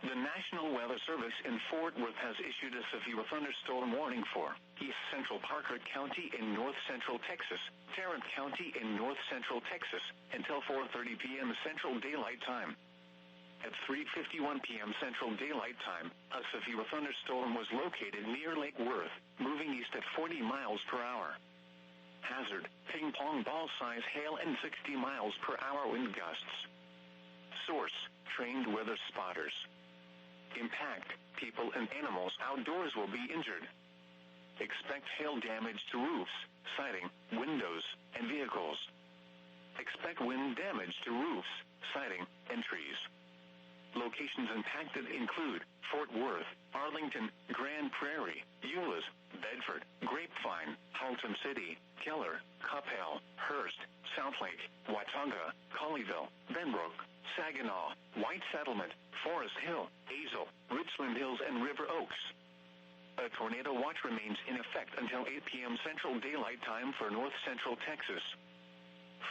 The National Weather Service in Fort Worth has issued a severe thunderstorm warning for East Central Parker County in North Central Texas, Tarrant County in North Central Texas, until 4:30 p.m. Central Daylight Time. At 3:51 p.m. Central Daylight Time, a severe thunderstorm was located near Lake Worth, moving east at 40 miles per hour. Hazard, ping pong ball size hail and 60 miles per hour wind gusts. Source, trained weather spotters. Impact, people and animals outdoors will be injured. Expect hail damage to roofs, siding, windows, and vehicles. Expect wind damage to roofs, siding, and trees. Locations impacted include Fort Worth, Arlington, Grand Prairie, Euless, Bedford, Grapevine, Haltom City, Keller, Coppell, Hearst, Southlake, Watauga, Colleyville, Benbrook, Saginaw, White Settlement, Forest Hill, Azle, Richland Hills, and River Oaks. A tornado watch remains in effect until 8 p.m. Central Daylight Time for North Central Texas.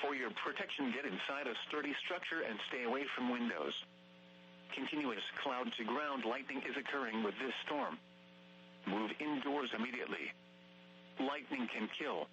For your protection, get inside a sturdy structure and stay away from windows. Continuous cloud-to-ground lightning is occurring with this storm. Move indoors immediately. Lightning can kill,